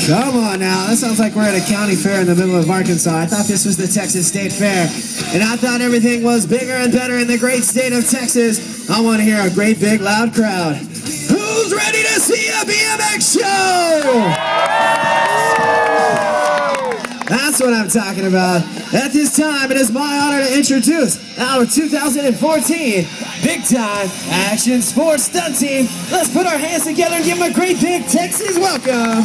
Come on now, that sounds like we're at a county fair in the middle of Arkansas. I thought this was the Texas State Fair, and I thought everything was bigger and better in the great state of Texas. I want to hear a great big loud crowd. Who's ready to see a BMX show? That's what I'm talking about. At this time, it is my honor to introduce our 2014 Big Time Action Sports Stunt Team. Let's put our hands together and give them a great big Texas welcome.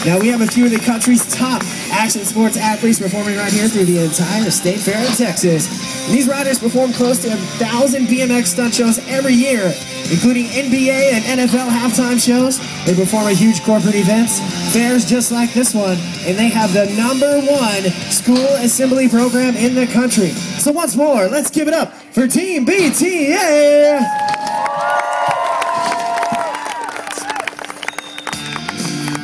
Now we have a few of the country's top action sports athletes performing right here through the entire state fair in Texas. And these riders perform close to 1,000 BMX stunt shows every year, including NBA and NFL halftime shows. They perform at huge corporate events, fairs just like this one, and they have the #1 school assembly program in the country. So once more, let's give it up for Team BTA!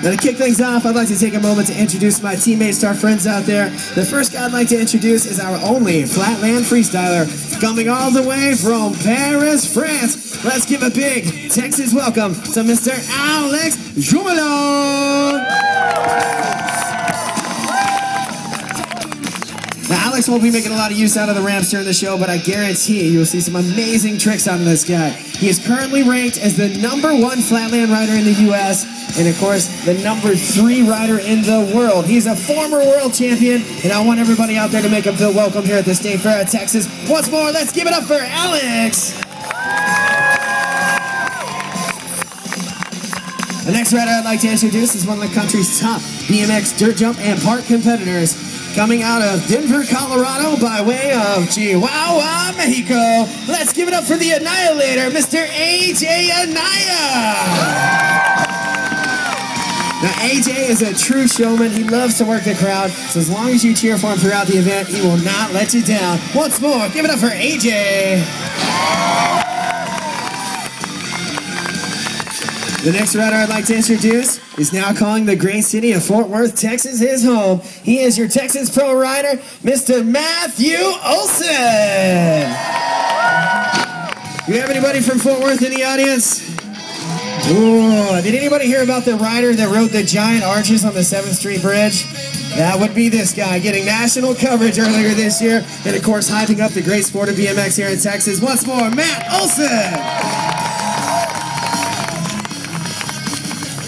Now to kick things off, I'd like to take a moment to introduce my teammates to our friends out there. The first guy I'd like to introduce is our only flatland freestyler, coming all the way from Paris, France. Let's give a big Texas welcome to Mr. Alex Jumelon. Now, Alex won't be making a lot of use out of the ramps during the show, but I guarantee you'll see some amazing tricks out of this guy. He is currently ranked as the #1 flatland rider in the U.S., and of course, the #3 rider in the world. He's a former world champion, and I want everybody out there to make him feel welcome here at the State Fair of Texas. Once more, let's give it up for Alex! The next rider I'd like to introduce is one of the country's top BMX dirt jump and park competitors. Coming out of Denver, Colorado, by way of Chihuahua, Mexico. Let's give it up for the Annihilator, Mr. AJ Anaya! Now, AJ is a true showman. He loves to work the crowd, so as long as you cheer for him throughout the event, he will not let you down. Once more, give it up for AJ! The next rider I'd like to introduce is now calling the great city of Fort Worth, Texas, his home. He is your Texas Pro rider, Mr. Matthew Olson. Do you have anybody from Fort Worth in the audience? Ooh, did anybody hear about the rider that rode the giant arches on the 7th Street Bridge? That would be this guy, getting national coverage earlier this year, and of course hyping up the great sport of BMX here in Texas. Once more, Matt Olson!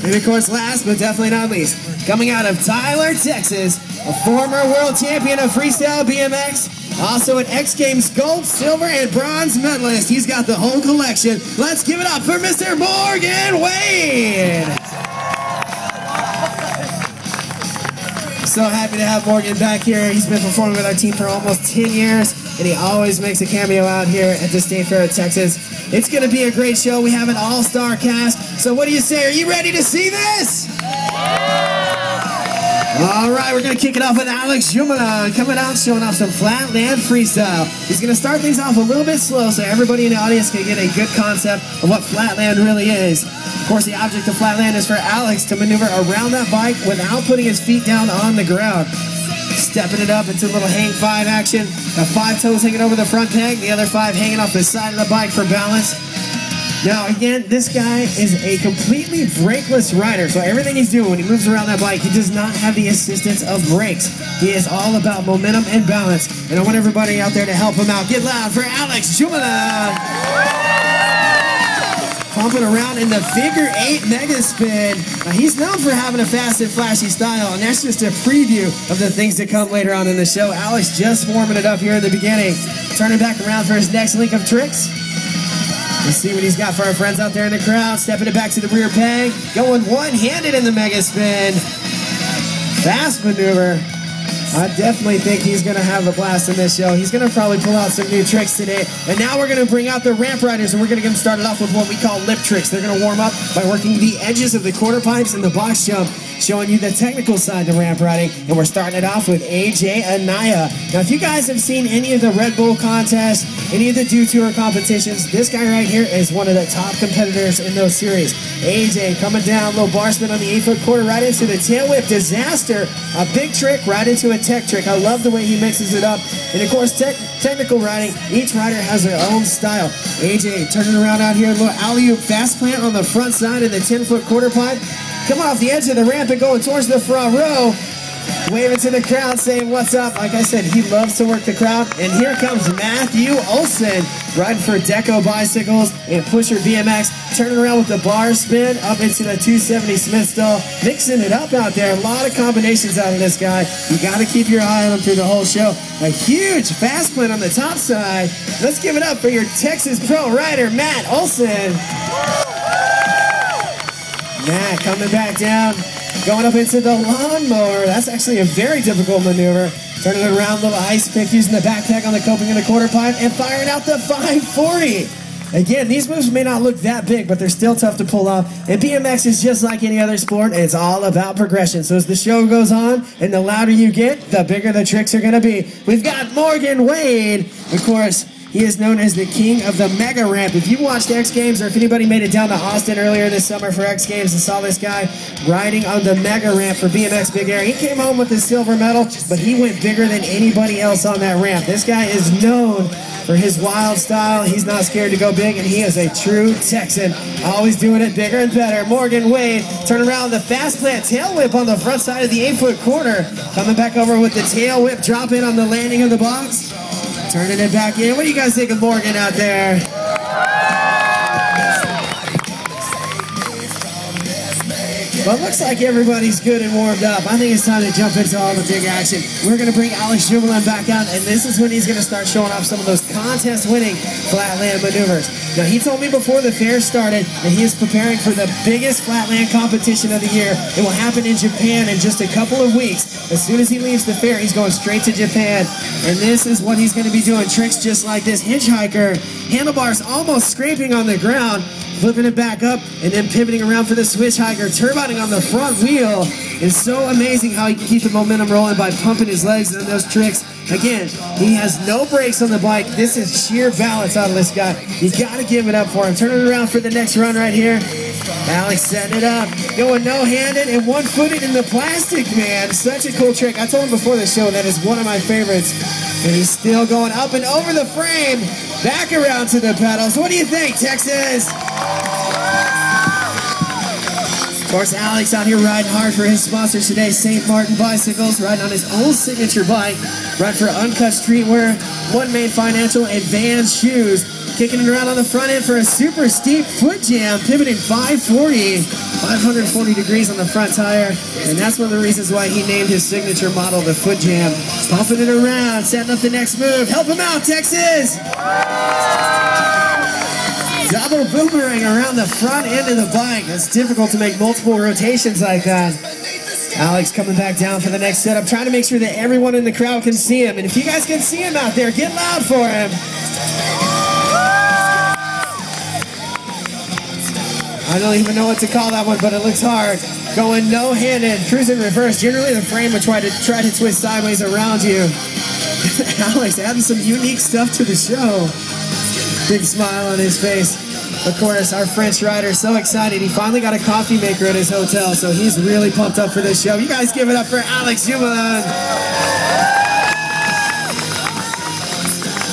And of course, last but definitely not least, coming out of Tyler, Texas, a former world champion of freestyle BMX, also an X Games gold, silver, and bronze medalist. He's got the whole collection. Let's give it up for Mr. Morgan Wade! So happy to have Morgan back here. He's been performing with our team for almost 10 years, and he always makes a cameo out here at the State Fair of Texas. It's going to be a great show. We have an all-star cast. So what do you say? Are you ready to see this? All right, we're going to kick it off with Alex Jumelon coming out showing off some flatland freestyle. He's going to start things off a little bit slow so everybody in the audience can get a good concept of what flatland really is. Of course, the object of flatland is for Alex to maneuver around that bike without putting his feet down on the ground. Stepping it up into a little hang 5 action. Got 5 toes hanging over the front peg, the other 5 hanging off the side of the bike for balance. Now again, this guy is a completely brakeless rider, so everything he's doing when he moves around that bike, he does not have the assistance of brakes. He is all about momentum and balance, and I want everybody out there to help him out. Get loud for Alex Jumelon! Pumping around in the figure 8 mega spin. Now, he's known for having a fast and flashy style, and that's just a preview of the things to come later on in the show. Alex just warming it up here in the beginning. Turning back around for his next link of tricks. Let's see what he's got for our friends out there in the crowd. Stepping it back to the rear peg. Going one-handed in the mega spin. Fast maneuver. I definitely think he's going to have a blast in this show. He's going to probably pull out some new tricks today. And now we're going to bring out the ramp riders, and we're going to get them started off with what we call lip tricks. They're going to warm up by working the edges of the quarter pipes and the box jump, showing you the technical side to ramp riding. And we're starting it off with AJ Anaya. Now, if you guys have seen any of the Red Bull contests, any of the Dew Tour competitions, this guy right here is one of the top competitors in those series. AJ coming down, little bar spin on the 8-foot quarter right into the tail whip disaster. A big trick right into a good tech trick. I love the way he mixes it up. And of course, technical riding, each rider has their own style. AJ turning around out here, a little alley-oop fast plant on the front side of the 10-foot quarter pipe. Coming off the edge of the ramp and going towards the front row. Waving to the crowd, saying what's up. Like I said, he loves to work the crowd. And here comes Matthew Olson, riding for Deco Bicycles and Pusher BMX, turning around with the bar spin up into the 270 Smith stall, mixing it up out there. A lot of combinations out of this guy. You got to keep your eye on him through the whole show. A huge fast split on the top side. Let's give it up for your Texas Pro rider, Matt Olson. Matt coming back down. Going up into the lawnmower. That's actually a very difficult maneuver. Turning it around, little ice pick, using the backpack on the coping and the quarter pipe, and firing out the 540. Again, these moves may not look that big, but they're still tough to pull off. And BMX is just like any other sport. It's all about progression. So as the show goes on, and the louder you get, the bigger the tricks are going to be. We've got Morgan Wade, of course. He is known as the king of the mega ramp. If you watched X Games, or if anybody made it down to Austin earlier this summer for X Games and saw this guy riding on the mega ramp for BMX Big Air, he came home with the silver medal, but he went bigger than anybody else on that ramp. This guy is known for his wild style. He's not scared to go big, and he is a true Texan. Always doing it bigger and better. Morgan Wade, turn around the fast plant tail whip on the front side of the 8-foot quarter. Coming back over with the tail whip drop in on the landing of the box. Turning it back in. What do you guys think of Morgan out there? Well, it looks like everybody's good and warmed up. I think it's time to jump into all the big action. We're going to bring Alex Jubilant back out, and this is when he's going to start showing off some of those contest-winning flatland maneuvers. Now, he told me before the fair started that he is preparing for the biggest flatland competition of the year. It will happen in Japan in just a couple of weeks. As soon as he leaves the fair, he's going straight to Japan, and this is what he's going to be doing. Tricks just like this. Hitchhiker, handlebars almost scraping on the ground, flipping it back up, and then pivoting around for the switch hiker. Turbining on the front wheel is so amazing how he can keep the momentum rolling by pumping his legs in those tricks. Again, he has no brakes on the bike. This is sheer balance out of this guy. You got to give it up for him. Turning it around for the next run right here. Alex setting it up. Going no-handed and one-footed in the plastic, man. Such a cool trick. I told him before the show that is one of my favorites. And he's still going up and over the frame. Back around to the pedals. What do you think, Texas? Of course, Alex out here riding hard for his sponsors today, St. Martin Bicycles, riding on his own signature bike, right for Uncut Streetwear, One Main Financial, and Vans Shoes. Kicking it around on the front end for a super steep foot jam, pivoting 540 degrees on the front tire, and that's one of the reasons why he named his signature model the foot jam. Pumping it around, setting up the next move. Help him out, Texas! Double boomerang around the front end of the bike. It's difficult to make multiple rotations like that. Alex coming back down for the next setup, trying to make sure that everyone in the crowd can see him. And if you guys can see him out there, get loud for him. I don't even know what to call that one, but it looks hard. Going no-handed, cruising reverse. Generally, the frame would try to twist sideways around you. Alex adding some unique stuff to the show. Big smile on his face. Of course, our French rider is so excited. He finally got a coffee maker at his hotel, so he's really pumped up for this show. You guys give it up for Alex Jubilant.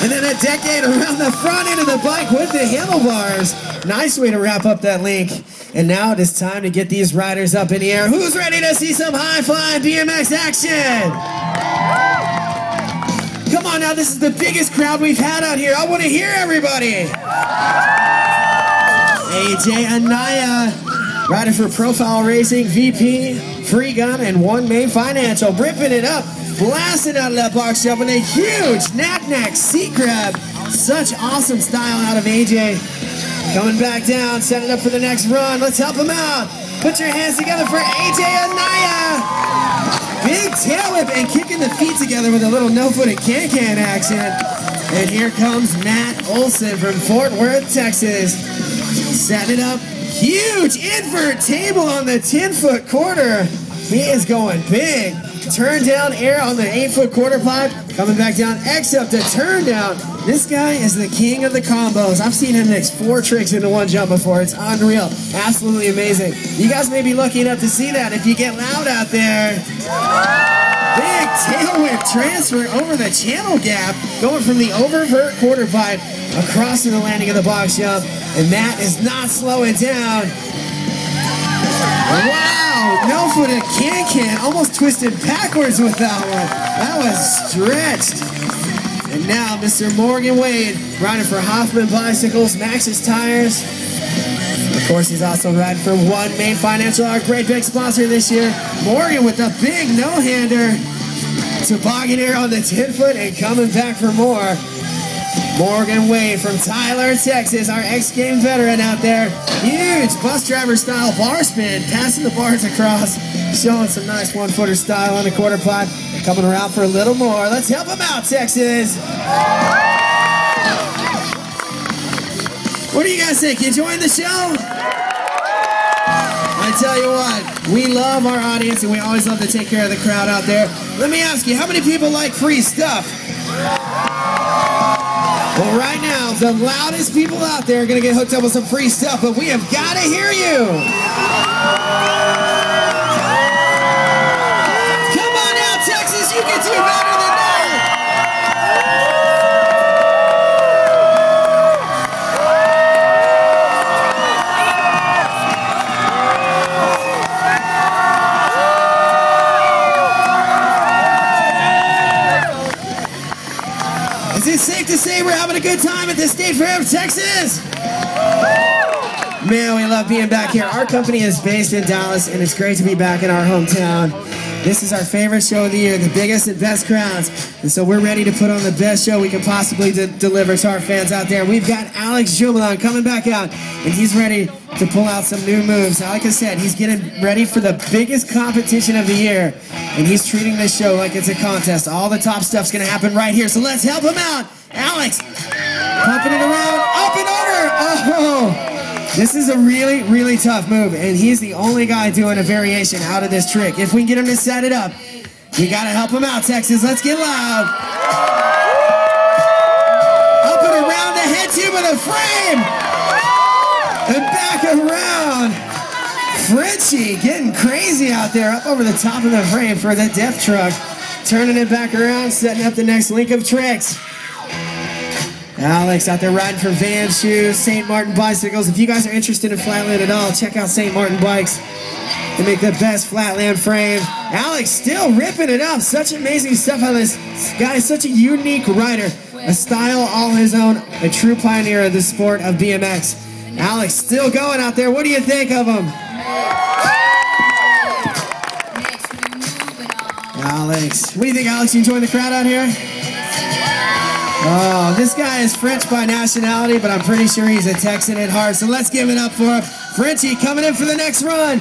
And then a decade around the front end of the bike with the handlebars. Nice way to wrap up that link. And now it is time to get these riders up in the air. Who's ready to see some high-flying BMX action? Come on now, this is the biggest crowd we've had out here. I want to hear everybody. AJ Anaya, rider for Profile Racing, VP, Free Gun, and One Main Financial. Ripping it up, blasting out of that box jump with a huge knack seat grab. Such awesome style out of AJ. Coming back down, setting up for the next run. Let's help him out. Put your hands together for AJ Anaya. Big tail whip and kicking the feet together with a little no-footed can-can action. And here comes Matt Olson from Fort Worth, Texas. Setting it up. Huge invert table on the 10-foot quarter. He is going big. Turn down air on the 8-foot quarter pipe. Coming back down, X up to turn down. This guy is the king of the combos. I've seen him mix 4 tricks into one jump before. It's unreal. Absolutely amazing. You guys may be lucky enough to see that if you get loud out there. Big tail whip transfer over the channel gap, going from the oververt quarter pipe across to the landing of the box jump, and Matt is not slowing down. Wow, no-footed can-can, almost twisted backwards with that one. That was stretched. And now Mr. Morgan Wade riding for Hoffman Bicycles, Maxxis Tires. Of course, he's also riding for One Main Financial, our great big sponsor this year. Morgan with a big no-hander. Tobogganeer on the 10-foot and coming back for more. Morgan Wade from Tyler, Texas, our X-Game veteran out there. Huge bus driver style bar spin, passing the bars across, showing some nice one-footer style on the quarter pipe. And coming around for a little more. Let's help him out, Texas. What do you guys think? You enjoying the show? I tell you what, we love our audience and we always love to take care of the crowd out there. Let me ask you, how many people like free stuff? Well, right now, the loudest people out there are going to get hooked up with some free stuff, but we have got to hear you. Come on now, Texas, you can do better than that. Is it safe to say we're having a good time at the State Fair of Texas? Man, we love being back here. Our company is based in Dallas, and it's great to be back in our hometown. This is our favorite show of the year, the biggest and best crowds. And so we're ready to put on the best show we can possibly deliver to our fans out there. We've got Alex Jumelon coming back out, and he's ready to pull out some new moves. Like I said, he's getting ready for the biggest competition of the year, and he's treating this show like it's a contest. All the top stuff's going to happen right here, so let's help him out. Alex, pumping it around, up and over. Oh! This is a really, really tough move, and he's the only guy doing a variation out of this trick. If we can get him to set it up, we got to help him out, Texas. Let's get loud. Up and around the head tube of the frame. And back around. Frenchie getting crazy out there, up over the top of the frame for the death truck. Turning it back around, setting up the next link of tricks. Alex out there riding for Van Shoes, St. Martin Bicycles. If you guys are interested in flatland at all, check out St. Martin Bikes. They make the best flatland frame. Alex still ripping it up. Such amazing stuff on this guy. Such a unique rider. A style all his own. A true pioneer of the sport of BMX. Alex still going out there. What do you think of him? Alex. What do you think, Alex? You enjoying the crowd out here? Oh, this guy is French by nationality, but I'm pretty sure he's a Texan at heart. So let's give it up for him. Frenchie coming in for the next run.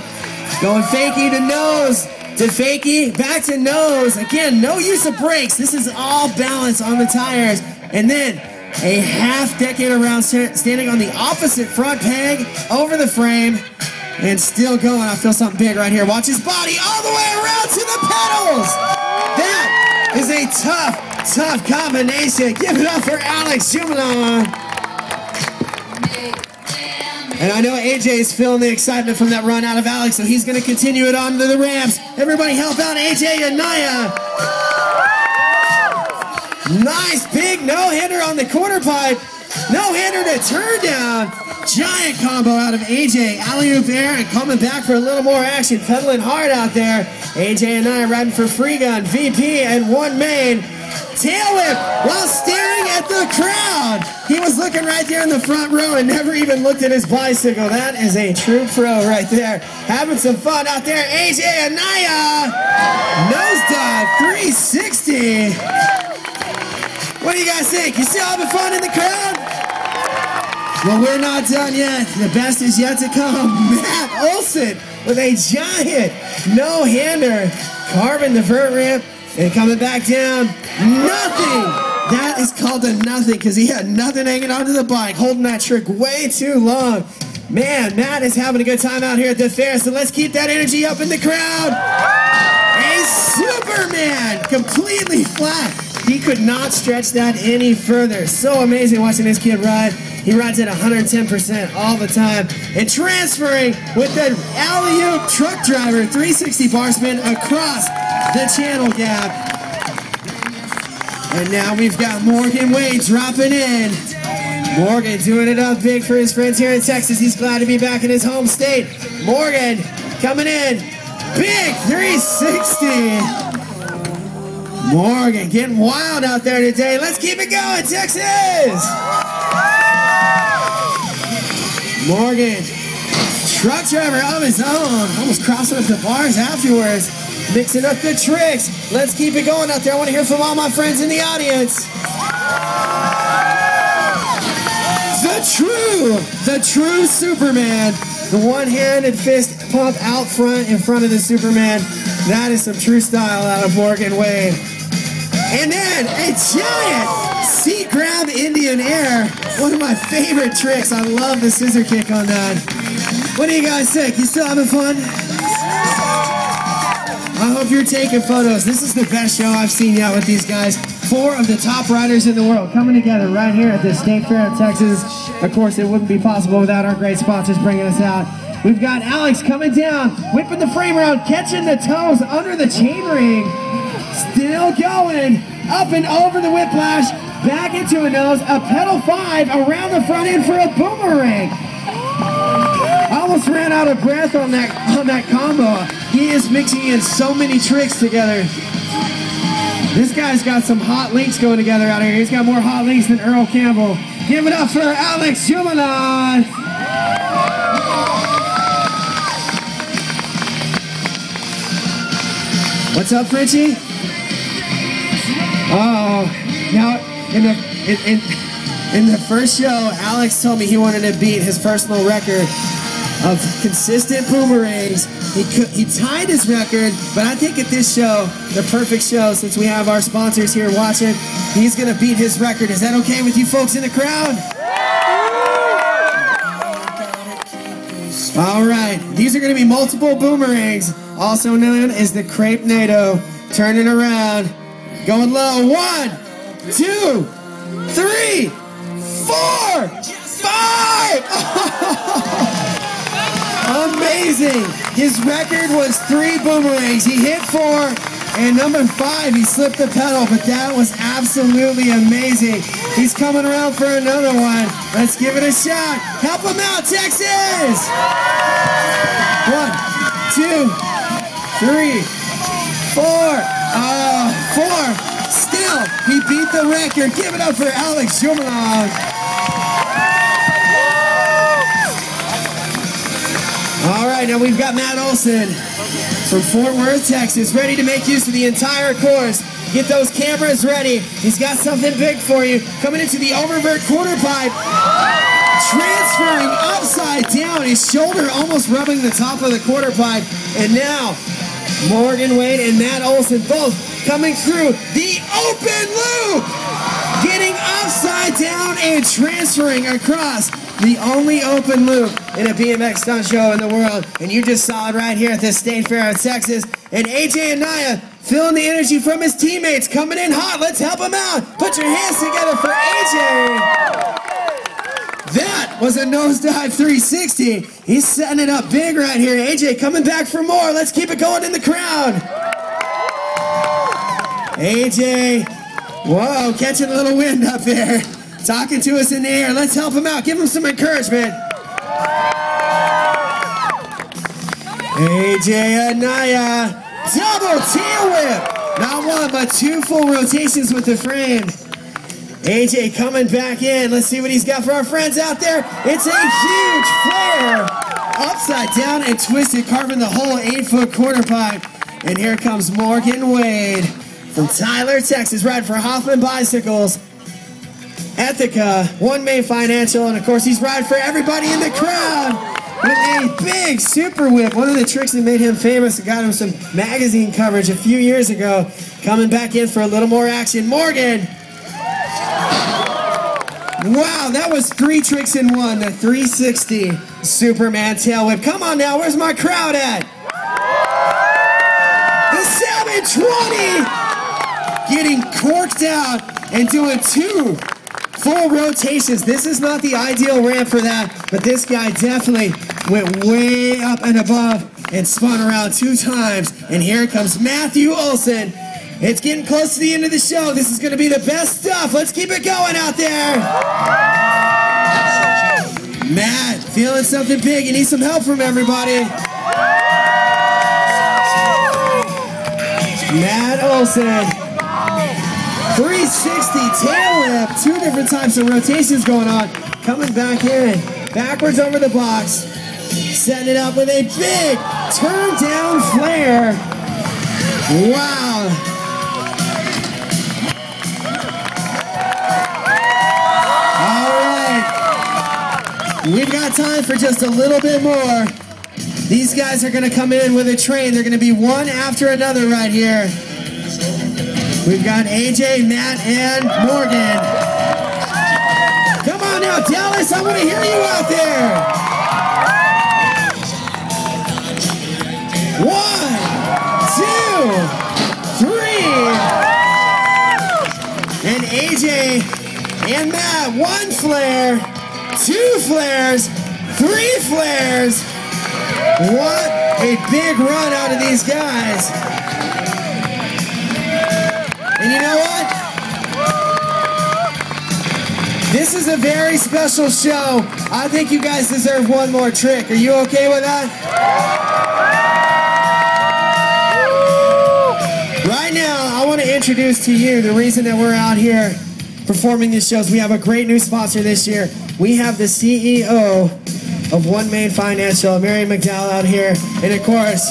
Going fakie to nose, to fakie, back to nose. Again, no use of brakes. This is all balance on the tires. And then a half decade around, standing on the opposite front peg, over the frame, and still going. I feel something big right here. Watch his body all the way around to the pedals. That is a tough combination. Give it up for Alex Jumelon. And I know AJ is feeling the excitement from that run out of Alex, so he's going to continue it on to the ramps. Everybody help out AJ and Naya. Nice big no-hander on the quarter pipe. No-hander to turn down. Giant combo out of AJ. Alley-oop air and coming back for a little more action. Pedaling hard out there. AJ and Naya riding for Free Gun, VP, and One Main. Tail whip while staring at the crowd. He was looking right there in the front row and never even looked at his bicycle. That is a true pro right there. Having some fun out there. AJ and Naya. Nosedive 360. What do you guys think? You still having fun in the crowd? Well, we're not done yet. The best is yet to come. Matt Olson with a giant no-hander. Carving the vert ramp. And coming back down, nothing. That is called a nothing because he had nothing hanging onto the bike, holding that trick way too long. Man, Matt is having a good time out here at the fair, so let's keep that energy up in the crowd. A Superman, completely flat. He could not stretch that any further. So amazing watching this kid ride. He rides at 110% all the time. And transferring with the alley-oop truck driver, 360 bar spin across the channel gap. And now we've got Morgan Wade dropping in. Morgan doing it up big for his friends here in Texas. He's glad to be back in his home state. Morgan coming in. Big 360. Morgan getting wild out there today. Let's keep it going, Texas. Morgan, truck driver of his own. Almost crossing up the bars afterwards. Mixing up the tricks. Let's keep it going out there. I want to hear from all my friends in the audience. The true Superman. The one-handed fist pump out front in front of the Superman. That is some true style out of Morgan Wade. And then a giant seat grab Indian air. One of my favorite tricks. I love the scissor kick on that. What do you guys think? You still having fun? I hope you're taking photos. This is the best show I've seen yet with these guys. 4 of the top riders in the world coming together right here at the State Fair of Texas. Of course, it wouldn't be possible without our great sponsors bringing us out. We've got Alex coming down, whipping the frame around, catching the toes under the chain ring. Still going, up and over the whiplash, back into a nose, a pedal 5 around the front end for a boomerang. I almost ran out of breath on that combo. He is mixing in so many tricks together. This guy's got some hot links going together out here. He's got more hot links than Earl Campbell. Give it up for Alex Jumalan. What's up, Fritchie? Oh, now in the first show, Alex told me he wanted to beat his personal record of consistent boomerangs. He tied his record, but I think at this show, the perfect show, since we have our sponsors here watching, he's going to beat his record. Is that okay with you folks in the crowd? All right, these are going to be multiple boomerangs, also known as the Crepe NATO. Turning around, going low. 1, 2, 3, 4, 5. Amazing. His record was 3 boomerangs. He hit 4, and number 5, he slipped the pedal, but that was absolutely amazing. He's coming around for another one. Let's give it a shot. Help him out, Texas. 1, 2, 3, 4. 4. Still, he beat the record. Give it up for Alex Jumalan. All right, now we've got Matt Olson from Fort Worth, Texas, ready to make use of the entire course. Get those cameras ready. He's got something big for you. Coming into the oververt quarter pipe. Transferring upside down. His shoulder almost rubbing the top of the quarter pipe. And now, Morgan Wade and Matt Olson both coming through the open loop. Getting upside down and transferring across the only open loop in a BMX stunt show in the world. And you just saw it right here at the State Fair of Texas. And AJ Anaya feeling the energy from his teammates, coming in hot. Let's help him out. Put your hands together for AJ. That was a nosedive 360. He's setting it up big right here. AJ coming back for more. Let's keep it going in the crowd. AJ, whoa, catching a little wind up there. Talking to us in the air. Let's help him out. Give him some encouragement. AJ Anaya, double tail whip. Not 1, but 2 full rotations with the frame. AJ coming back in. Let's see what he's got for our friends out there. It's a huge flare. Upside down and twisted, carving the whole 8-foot quarter pipe. And here comes Morgan Wade from Tyler, Texas, riding for Hoffman Bicycles, Ethica, One Main Financial, and of course he's riding for everybody in the crowd with a big super whip. One of the tricks that made him famous and got him some magazine coverage a few years ago. Coming back in for a little more action. Morgan. Wow, that was 3 tricks in 1. The 360 Superman tail whip. Come on now, where's my crowd at? The 720 getting corked out and doing 2 full rotations. This is not the ideal ramp for that, but this guy definitely went way up and above and spun around 2 times. And here comes Matthew Olson. It's getting close to the end of the show. This is going to be the best stuff. Let's keep it going out there. Matt, feeling something big. You need some help from everybody. Matt Olson. 360 tail whip. 2 different types of rotations going on. Coming back in. Backwards over the box. Setting it up with a big turn down flare. Wow. We've got time for just a little bit more. These guys are going to come in with a train. They're going to be one after another right here. We've got AJ, Matt, and Morgan. Come on now, Dallas. I want to hear you out there. 1, 2, 3. And AJ and Matt, 1 flare. 2 flares, 3 flares. What a big run out of these guys. And you know what? This is a very special show. I think you guys deserve one more trick. Are you okay with that? Right now, I want to introduce to you the reason that we're out here performing these shows. We have a great new sponsor this year. We have the CEO of One Main Financial, Mary McDowell, out here. And of course,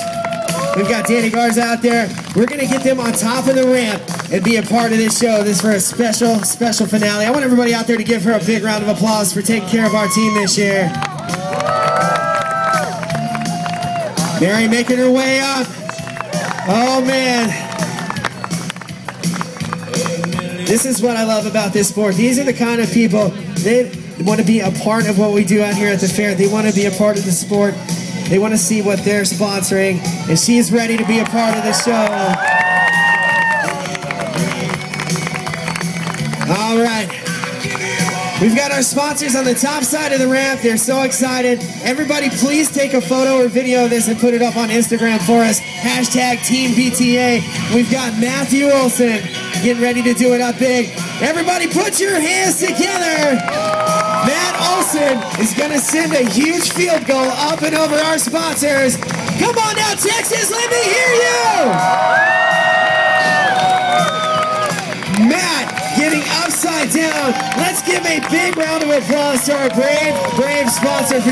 we've got Danny Garza out there. We're going to get them on top of the ramp and be a part of this show. This is for a special, special finale. I want everybody out there to give her a big round of applause for taking care of our team this year. Mary making her way up. Oh, man. This is what I love about this sport. These are the kind of people, they want to be a part of what we do out here at the fair. They want to be a part of the sport. They want to see what they're sponsoring, and she's ready to be a part of the show. All right. We've got our sponsors on the top side of the ramp. They're so excited. Everybody, please take a photo or video of this and put it up on Instagram for us. Hashtag Team BTA. We've got Matthew Olson getting ready to do it up big. Everybody, put your hands together. Matt Olson is going to send a huge field goal up and over our sponsors. Come on now, Texas, let me hear you. Matt getting upside down. Let's give a big round of applause to our brave sponsor for